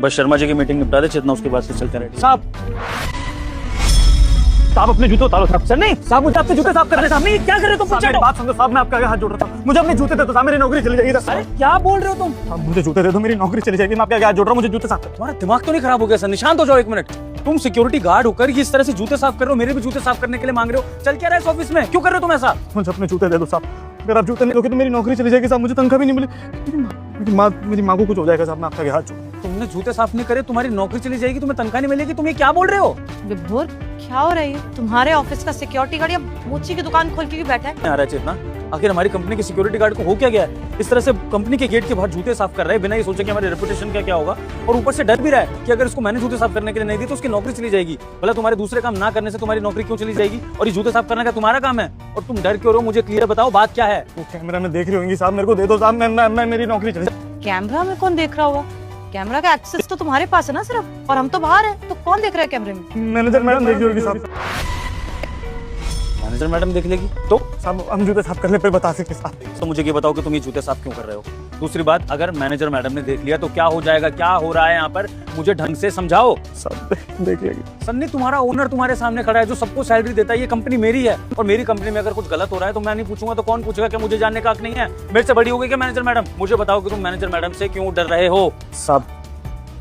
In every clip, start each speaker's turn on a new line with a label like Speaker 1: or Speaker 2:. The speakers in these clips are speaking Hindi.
Speaker 1: बस शर्मा जी की मीटिंग निपटा दे चेतना, उसके बाद से चलते रहे।
Speaker 2: साहब अपने जूते उतारो साहब। सर नहीं साहब, मुझे आपसे जूते साफ करने। साहब नहीं, क्या कर रहे हो तुम? मेरी बात समझो साहब, मैं आपका हाथ जोड़ रहा था। मुझे अपने जूते दे दो साहब, मेरी नौकरी चली जाएगी। अरे क्या बोल रहे हो तुम? साहब मुझे जूते दे दो, मेरी नौकरी चली जाएगी। मैं आपका हाथ जोड़ रहा हूँ, मुझे जूते साफ करो।
Speaker 1: तुम्हारा दिमाग तो नहीं खराब हो गया सर? निशांत हो जाओ एक मिनट। तुम सिक्योरिटी गार्ड होकर इस तरह से जूते साफ कर रहे हो, मेरे भी जूते साफ करने के लिए मांग रहे हो। चल क्या रहा है इस ऑफिस में? क्यों कर रहे हो तुम ऐसा?
Speaker 2: मुझे अपने जूते दे दो साहब। अगर आप जूते नहीं दोगे तो मेरी नौकरी चली जाएगी साहब, मुझे तनख्वाह भी नहीं मिली। मेरी माँ को कुछ हो जाएगा साहब, मैं आपका हाथ जोड़।
Speaker 1: तुमने जूते साफ नहीं करे, तुम्हारी नौकरी चली जाएगी, तुम्हें तनख्वाह नहीं मिलेगी। तुम ये क्या बोल रहे हो?
Speaker 3: विभोर क्या हो रही है? तुम्हारे ऑफिस का सिक्योरिटी गार्ड या मोची की दुकान खोल के भी बैठा है?
Speaker 1: आ रहा है चेतना, आखिर हमारी कंपनी के सिक्योरिटी गार्ड को हो क्या गया है? इस तरह से कंपनी के गेट के बाहर जूते साफ कर रहे हैं बिना ये सोचे कि हमारे रेपुटेशन का क्या होगा, और ऊपर से डर भी रहा है कि अगर इसको मैंने जूते साफ करने के लिए नहीं दी तो उसकी नौकरी चली जाएगी। भला तुम्हारे दूसरे काम ना करने से तुम्हारी नौकरी क्यों चली जाएगी? और ये जूते साफ करने का तुम्हारा काम है, और तुम डर क्यों रहो? मुझे क्लियर बताओ, बात क्या है?
Speaker 2: वो कैमरा में देख रही होंगी साहब, मेरे को दे दो साहब, मैं मेरी नौकरी चली जाएगी।
Speaker 3: कैमरा में कौन देख रहा होगा? कैमरा का एक्सेस तो तुम्हारे पास है ना सिर्फ, और हम तो बाहर हैं, तो कौन देख रहा है कैमरे में?
Speaker 2: मैनेजर मैडम देख रही होगी साहब।
Speaker 1: मैनेजर मैडम देख लेगी तो
Speaker 2: साहब हम जूते साफ करने पे बता सकते साहब।
Speaker 1: तो मुझे ये बताओ कि तुम ये जूते साफ क्यों कर रहे हो? दूसरी बात, अगर मैनेजर मैडम ने देख लिया तो क्या हो जाएगा? क्या हो रहा है यहाँ पर? मुझे ढंग से समझाओ।
Speaker 2: सब देख लेगी।
Speaker 1: सन्नी, तुम्हारा ओनर तुम्हारे सामने खड़ा है जो सबको सैलरी देता है। ये कंपनी मेरी है, और मेरी कंपनी में अगर कुछ गलत हो रहा है तो मैं नहीं पूछूंगा तो कौन पूछेगा? क्या मुझे जानने का हक नहीं है? मेरे से बड़ी हो गई क्या मैनेजर मैडम? मुझे बताओ कि तुम मैनेजर मैडम से क्यों डर रहे हो?
Speaker 2: साहब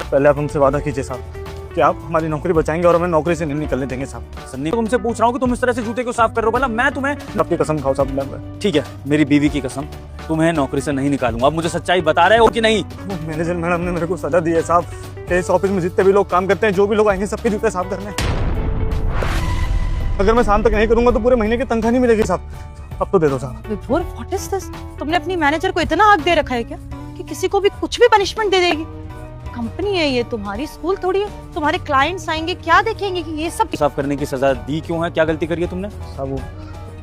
Speaker 2: पहले आप हमसे वादा कीजिए साहब कि आप हमारी नौकरी बचाएंगे और हमें नौकरी से नहीं निकलने देंगे साहब।
Speaker 1: सन्नी, तुमसे पूछ रहा हूँ कि तुम इस तरह से जूते क्यों साफ कर रहे हो? भला मैं तुम्हें
Speaker 2: आपकी कसम खाओ साहब।
Speaker 1: ठीक है, मेरी बीवी की कसम, तुम्हें नौकरी से नहीं निकालूंगा। अब मुझे सच्चाई बता रहे हो कि नहीं?
Speaker 2: मैनेजर मैडम ने मेरे को सजा दी है साहब कि इस ऑफिस में जितने भी लोग काम करते हैं, जो भी लोग आएंगे, सबके जूते साफ करने हैं। अगर मैं शाम तक नहीं करूंगा तो पूरे महीने की तनख्वाह नहीं मिलेगी साहब। अब तो दे दो साहब।
Speaker 3: विभोर व्हाट इज दिस? तुमने अपनी मैनेजर को इतना हक दे रखा है क्या कि किसी को भी कुछ भी पनिशमेंट दे देगी? कंपनी है ये, तुम्हारी स्कूल थोड़ी है। तुम्हारे क्लाइंट्स आएंगे, क्या देखेंगे कि ये सब
Speaker 1: साफ करने की सजा दी क्यों है? क्या गलती करी है तुमने?
Speaker 2: साहब वो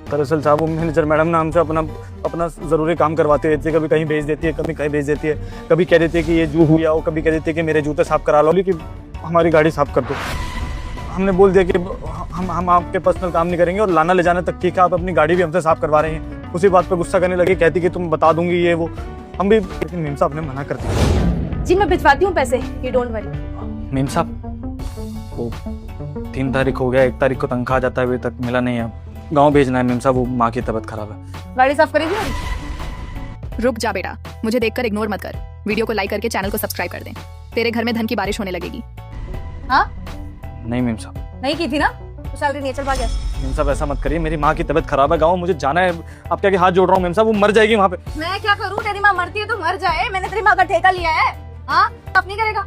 Speaker 2: दरअसल साहब वो मैनेजर मैडम ना हमसे अपना ज़रूरी काम करवाते रहती है। कभी कहीं भेज देती है, कभी कहीं भेज देती है। कभी कह देती है कि ये जू हुई आओ, कभी कह देती है कि मेरे जूते साफ करा लो, कि हमारी गाड़ी साफ कर दो। हमने बोल दिया कि हम आपके पर्सनल काम नहीं करेंगे, और लाना ले जाने तक ठीक है, आप अपनी गाड़ी भी हमसे साफ करवा रहे हैं। उसी बात पर गुस्सा करने लगी, कहती कि तुम बता दूंगी ये वो। हम भी, लेकिन मीम साहब ने मना कर दिया।
Speaker 4: जी मैं भिजवाती हूँ पैसे, यू डोंट वरी।
Speaker 1: मीम साहब, वो 3 तारीख हो गया, 1 तारीख को तनख्वाह आ जाता है, अभी तक मिला नहीं है। गांव भेजना है मीम साहब, वो माँ की तबीयत खराब है।
Speaker 4: गाड़ी साफ करेगी?
Speaker 5: रुक जा बेटा, मुझे देखकर इग्नोर मत कर। वीडियो को लाइक करके चैनल को सब्सक्राइब कर दें। तेरे घर में धन की बारिश होने लगेगी।
Speaker 4: हाँ
Speaker 1: नहीं मीम साहब,
Speaker 4: नहीं की थी ना, तो सैलरी नहीं चल पा गया।
Speaker 1: मीम साहब ऐसा मत करिए, मेरी माँ की तबीयत खराब है, गाँव मुझे जाना है। आप क्या हाथ जोड़ रहा हूँ मीम साहब, वो मर जाएगी वहाँ पे।
Speaker 4: मैं क्या करूँ? तेरी माँ मरती है तो मर जाए, मैंने तेरी माँ का ठेका लिया है। हाँ, अब नहीं करेगा।